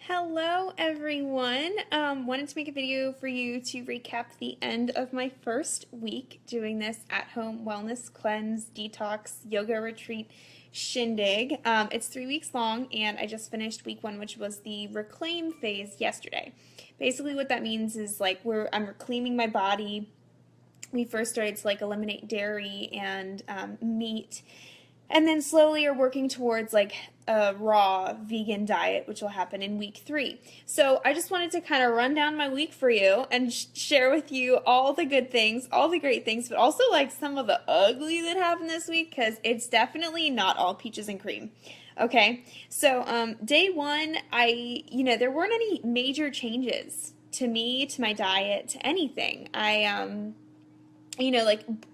Hello everyone. Wanted to make a video for you to recap the end of my first week doing this at-home wellness cleanse, detox, yoga retreat shindig. It's 3 weeks long and I just finished week one, which was the reclaim phase yesterday. Basically what that means is I'm reclaiming my body. We first started to eliminate dairy and meat, and then slowly are working towards a raw vegan diet, which will happen in week 3. So I just wanted to kind of run down my week for you and share with you all the good things, all the great things, but also some of the ugly that happened this week, because it's definitely not all peaches and cream. Okay, so day one, there weren't any major changes to me, to my diet, to anything.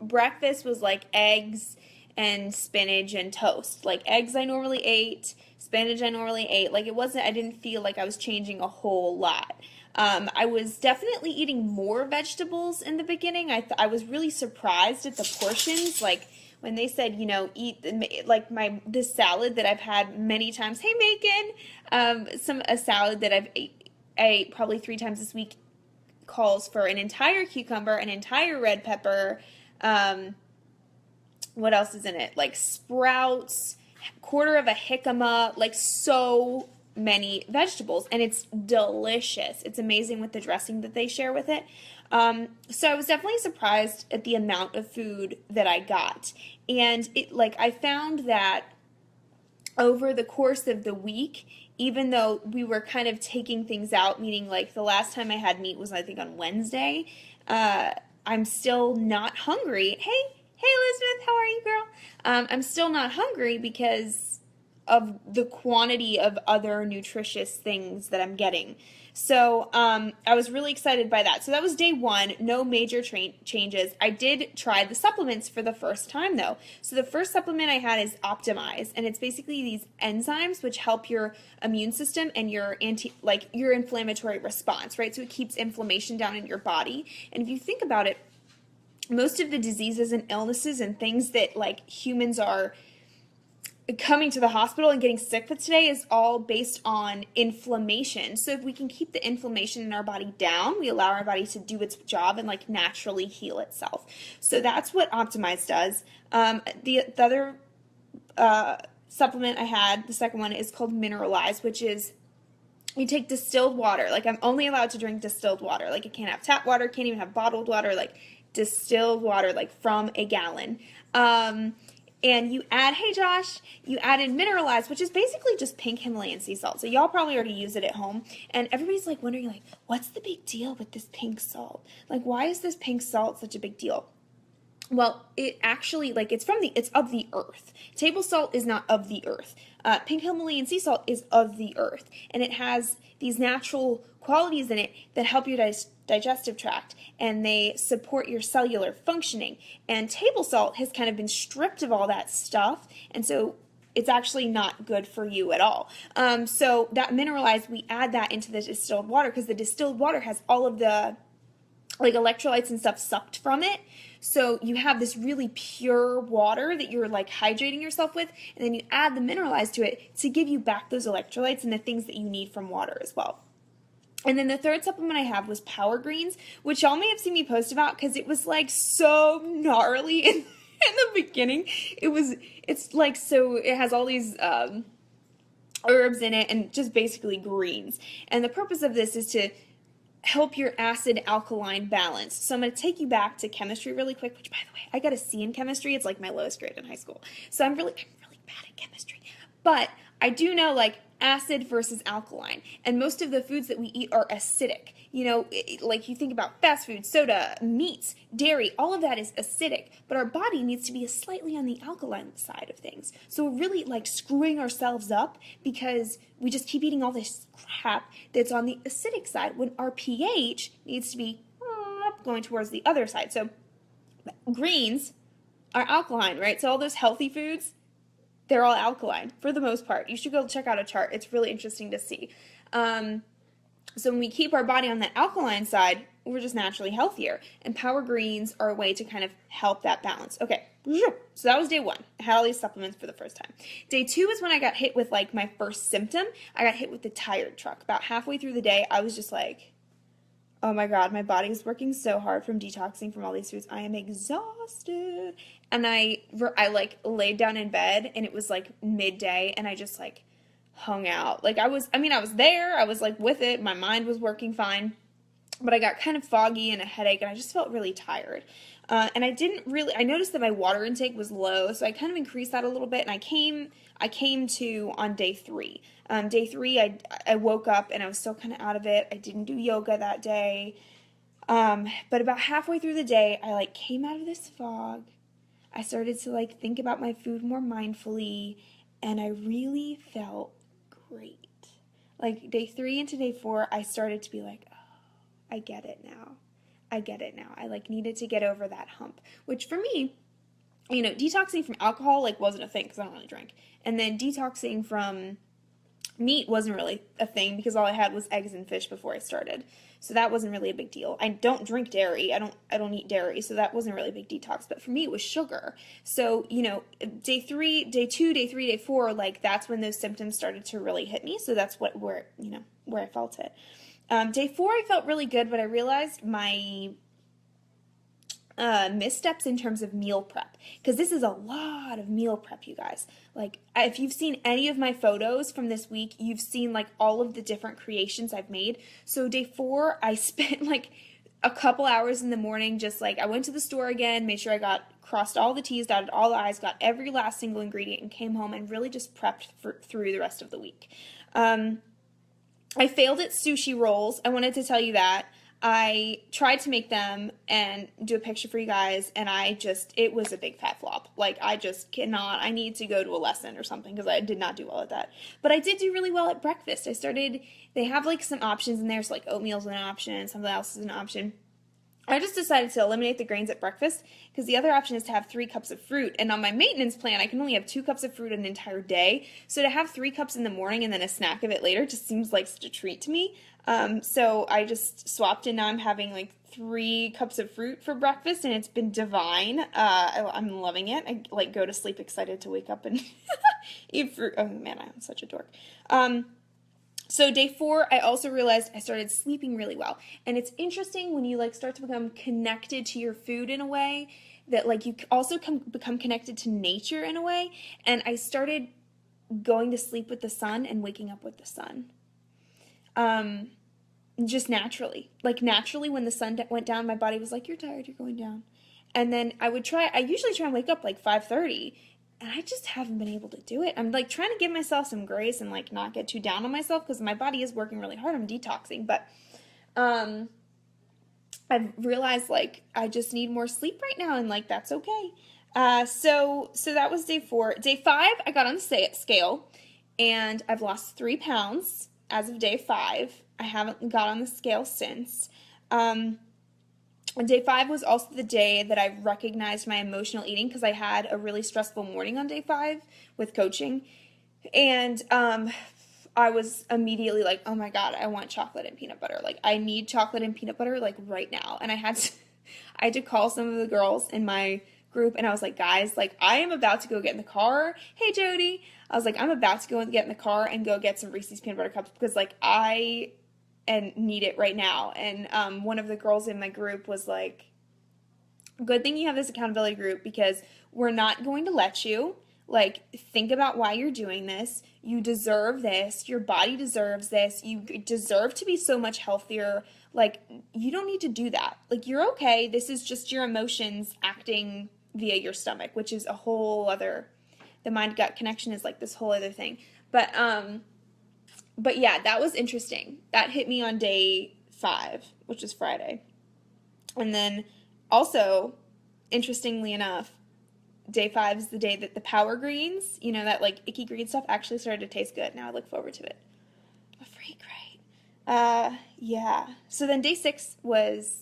Breakfast was eggs and spinach and toast. Eggs I normally ate, spinach I normally ate. I didn't feel like I was changing a whole lot. I was definitely eating more vegetables in the beginning. I was really surprised at the portions. When they said, eat this salad that I've had many times. Hey, Macon! A salad that I've ate probably 3 times this week calls for an entire cucumber, an entire red pepper, what else is in it? Sprouts, quarter of a jicama, so many vegetables, and it's delicious. It's amazing with the dressing that they share with it. So I was definitely surprised at the amount of food that I got. And I found that over the course of the week, even though we were kind of taking things out, meaning the last time I had meat was I think on Wednesday, I'm still not hungry. Hey Elizabeth, how are you, girl? I'm still not hungry because of the quantity of other nutritious things that I'm getting. So I was really excited by that. So that was day one, no major changes. I did try the supplements for the first time though. So the first supplement I had is Optimize, and it's basically these enzymes which help your immune system and your your inflammatory response, right? So it keeps inflammation down in your body. And if you think about it, most of the diseases and illnesses and things that humans are coming to the hospital and getting sick with today is all based on inflammation. So if we can keep the inflammation in our body down, we allow our body to do its job and naturally heal itself. So that's what Optimize does. The other supplement I had, the second one, is called Mineralize, which is you take distilled water. I'm only allowed to drink distilled water. I can't have tap water, can't even have bottled water, distilled water, from a gallon. And you add, hey Josh, you add in Mineralize, which is basically just pink Himalayan sea salt. So y'all probably already use it at home. And everybody's wondering, what's the big deal with this pink salt? Why is this pink salt such a big deal? Well, it actually, it's of the earth. Table salt is not of the earth. Pink Himalayan sea salt is of the earth. And it has these natural qualities in it that help your digestive tract, and they support your cellular functioning. And table salt has kind of been stripped of all that stuff, and so it's actually not good for you at all. So that Mineralized, we add that into the distilled water because the distilled water has all of the electrolytes and stuff sucked from it. So you have this really pure water that you're hydrating yourself with, and then you add the Mineralized to it to give you back those electrolytes and the things that you need from water as well. And then the third supplement I have was Power Greens, which y'all may have seen me post about because it was so gnarly in the beginning. So it has all these herbs in it and just basically greens. And the purpose of this is to help your acid alkaline balance. So I'm going to take you back to chemistry really quick, which by the way, I got a C in chemistry. It's my lowest grade in high school. So I'm really bad at chemistry. But I do know acid versus alkaline, and most of the foods that we eat are acidic. You think about fast food, soda, meats, dairy, all of that is acidic, but our body needs to be slightly on the alkaline side of things. So we're really screwing ourselves up because we just keep eating all this crap that's on the acidic side when our pH needs to be going towards the other side. So greens are alkaline, right? So all those healthy foods, they're all alkaline for the most part. You should go check out a chart. It's really interesting to see. So when we keep our body on the alkaline side, we're just naturally healthier. And Power Greens are a way to kind of help that balance. Okay, So that was day 1. I had all these supplements for the first time. Day 2 is when I got hit with like my first symptom. I got hit with the tired truck. About halfway through the day, I was just like, oh my God, my body is working so hard from detoxing from all these foods. I am exhausted. And I like laid down in bed, and it was like midday, and I just like hung out. Like I was there. I was like with it. My mind was working fine. But I got kind of foggy and a headache, and I just felt really tired. And I noticed that my water intake was low, so I kind of increased that a little bit, and I came to on day 3. Day 3, I woke up, and I was still kind of out of it. I didn't do yoga that day. But about halfway through the day, I like came out of this fog. I started to like think about my food more mindfully, and I really felt great. Like day 3 into day 4, I started to be like, I get it now. I like needed to get over that hump, which for me, detoxing from alcohol like wasn't a thing because I don't really drink. And then detoxing from meat wasn't really a thing because all I had was eggs and fish before I started. So that wasn't really a big deal. I don't drink dairy. I don't eat dairy, so that wasn't really a big detox. But for me, it was sugar. So, day 3, day 2, day 3, day 4, like that's when those symptoms started to really hit me. So that's where I felt it. Day 4, I felt really good, but I realized my missteps in terms of meal prep, because this is a lot of meal prep, you guys. Like, if you've seen any of my photos from this week, you've seen like all of the different creations I've made. So day 4, I spent like a couple hours in the morning, just like I went to the store again, made sure I crossed all the T's, dotted all the I's, got every last single ingredient, and came home and really just prepped through the rest of the week. I failed at sushi rolls. I wanted to tell you that. I tried to make them and do a picture for you guys, and it was a big fat flop. Like, I just cannot. I need to go to a lesson or something because I did not do well at that. But I did do really well at breakfast. They have like some options in there, so like oatmeal's an option, something else is an option. I just decided to eliminate the grains at breakfast because the other option is to have 3 cups of fruit. And on my maintenance plan, I can only have 2 cups of fruit an entire day. So to have 3 cups in the morning and then a snack of it later just seems like such a treat to me. So I just swapped, and now I'm having like 3 cups of fruit for breakfast, and it's been divine. I'm loving it. I like go to sleep excited to wake up and eat fruit. Oh man, I'm such a dork. So day 4, I also realized I started sleeping really well. And it's interesting when you like start to become connected to your food in a way that like you also become connected to nature in a way. And I started going to sleep with the sun and waking up with the sun. Just naturally. Like naturally when the sun went down, my body was like, you're tired, you're going down. And then I usually try and wake up like 5:30. And I just haven't been able to do it. I'm like trying to give myself some grace and like not get too down on myself because my body is working really hard. I'm detoxing, but I've realized like I just need more sleep right now, and like that's okay. So that was day 4. Day 5, I got on the scale, and I've lost 3 pounds as of day 5. I haven't got on the scale since. Day 5 was also the day that I recognized my emotional eating because I had a really stressful morning on day 5 with coaching. And I was immediately like, oh my God, I want chocolate and peanut butter. Like, I need chocolate and peanut butter, like, right now. And I had to call some of the girls in my group, and I was like, guys, like, I am about to go get in the car. Hey, Jody. I was like, I'm about to go and get in the car and go get some Reese's peanut butter cups because, like, I need it right now. And one of the girls in my group was like, good thing you have this accountability group because we're not going to let you. Like, think about why you're doing this. You deserve this. Your body deserves this. You deserve to be so much healthier. Like, you don't need to do that. Like, you're okay. This is just your emotions acting via your stomach, which is a whole other, the mind-gut connection is like this whole other thing. But yeah, that was interesting. That hit me on day 5, which is Friday. And then also, interestingly enough, day 5 is the day that the power greens, that like icky green stuff actually started to taste good. Now I look forward to it. A free great. Yeah. So then day 6 was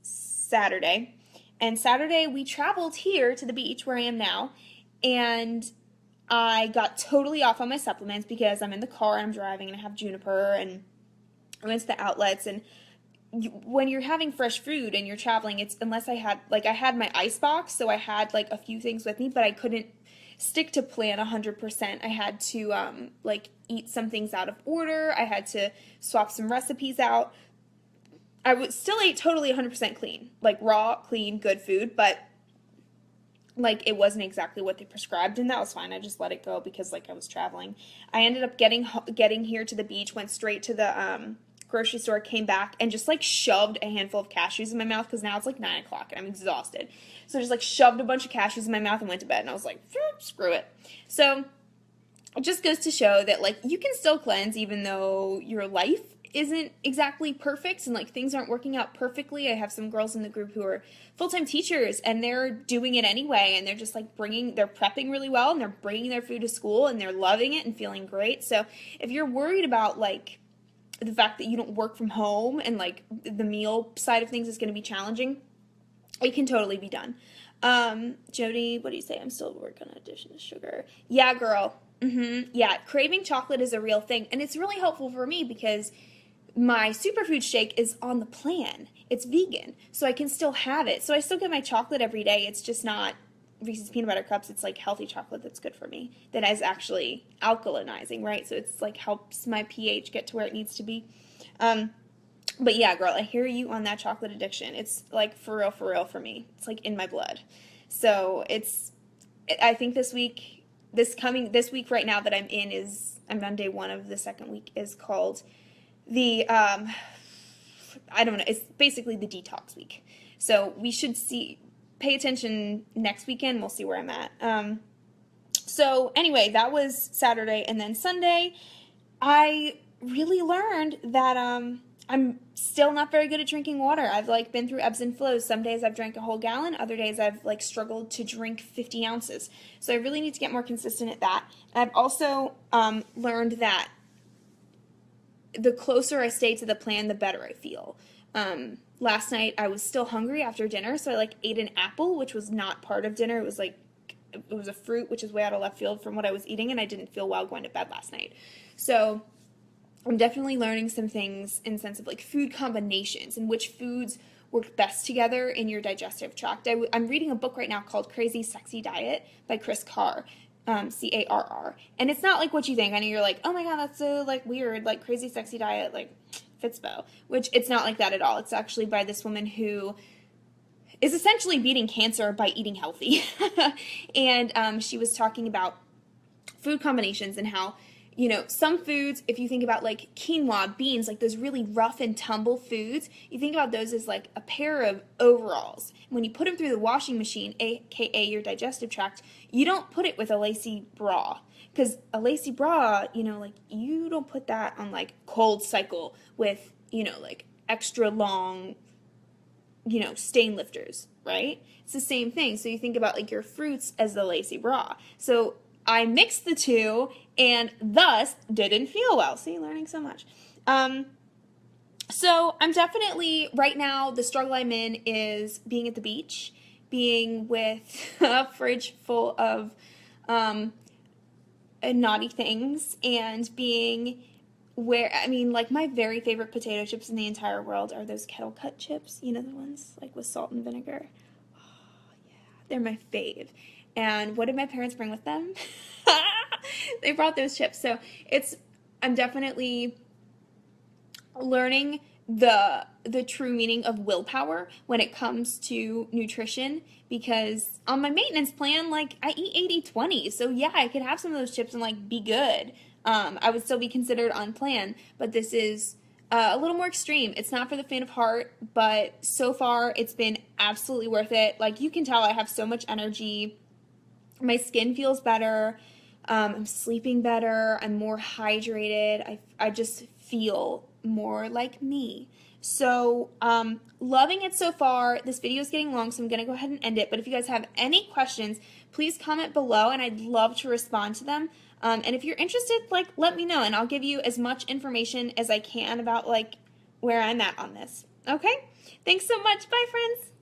Saturday. And Saturday we traveled here to the beach where I am now. And I got totally off on my supplements because I'm in the car and I'm driving and I have Juniper, and I went to the outlets, and when you're having fresh food and you're traveling, it's unless I had my ice box, so I had like a few things with me, but I couldn't stick to plan 100%. I had to like eat some things out of order. I had to swap some recipes out. I would still ate totally 100% clean, like raw, clean, good food, but like it wasn't exactly what they prescribed, and that was fine. I just let it go because like I was traveling. I ended up getting here to the beach, went straight to the grocery store, came back, and just like shoved a handful of cashews in my mouth because now it's like 9 o'clock and I'm exhausted. So I just like shoved a bunch of cashews in my mouth and went to bed, and I was like, screw it. So it just goes to show that like you can still cleanse even though your life isn't exactly perfect and like things aren't working out perfectly. I have some girls in the group who are full-time teachers and they're doing it anyway, and they're just like they're prepping really well, and they're bringing their food to school and they're loving it and feeling great. So if you're worried about like the fact that you don't work from home and like the meal side of things is going to be challenging, it can totally be done. Jody, what do you say? I'm still working on addition to sugar. Yeah, girl. Yeah, craving chocolate is a real thing, and it's really helpful for me because my superfood shake is on the plan. It's vegan, so I can still have it. So I still get my chocolate every day. It's just not Reese's Peanut Butter Cups. It's like healthy chocolate that's good for me, that is actually alkalinizing, right? So it's like helps my pH get to where it needs to be. But yeah, girl, I hear you on that chocolate addiction. It's like for real for me. It's like in my blood. So I think this week right now that I'm in I'm on day 1 of the second week, is called the, I don't know, it's basically the detox week. So we should pay attention next weekend. We'll see where I'm at. So anyway, that was Saturday, and then Sunday, I really learned that, I'm still not very good at drinking water. I've like been through ebbs and flows. Some days I've drank a whole gallon. Other days I've like struggled to drink 50 ounces. So I really need to get more consistent at that. And I've also learned that the closer I stay to the plan, the better I feel. Last night I was still hungry after dinner, so I like ate an apple, which was not part of dinner. It was a fruit, which is way out of left field from what I was eating, and I didn't feel well going to bed last night. So I'm definitely learning some things in the sense of like food combinations and which foods work best together in your digestive tract. I'm reading a book right now called Crazy Sexy Diet by Chris Carr, Carr. And it's not like what you think. I know you're like, oh my god, that's so like weird, like Crazy Sexy Diet, like Fitspo, which it's not like that at all. It's actually by this woman who is essentially beating cancer by eating healthy. And she was talking about food combinations and how, you know, some foods, if you think about like quinoa, beans, like those really rough and tumble foods, you think about those as like a pair of overalls. When you put them through the washing machine, aka your digestive tract, you don't put it with a lacy bra. Because a lacy bra, you know, like you don't put that on like cold cycle with, you know, like extra long, you know, stain lifters, right? It's the same thing. So you think about like your fruits as the lacy bra. So I mixed the two and thus didn't feel well. See, learning so much. So I'm definitely, right now, the struggle I'm in is being at the beach, being with a fridge full of naughty things, and being where, I mean, like my very favorite potato chips in the entire world are those kettle cut chips, you know, the ones like with salt and vinegar. Oh, yeah, they're my fave. And what did my parents bring with them? They brought those chips. So I'm definitely learning the true meaning of willpower when it comes to nutrition, because on my maintenance plan, like I eat 80-20. So yeah, I could have some of those chips and like be good. I would still be considered on plan, but this is a little more extreme. It's not for the faint of heart, but so far it's been absolutely worth it. Like you can tell I have so much energy. My skin feels better. I'm sleeping better. I'm more hydrated. I just feel more like me. So, loving it so far. This video is getting long, so I'm going to go ahead and end it. But if you guys have any questions, please comment below, and I'd love to respond to them. And if you're interested, like, let me know, and I'll give you as much information as I can about, like, where I'm at on this. Okay? Thanks so much. Bye, friends.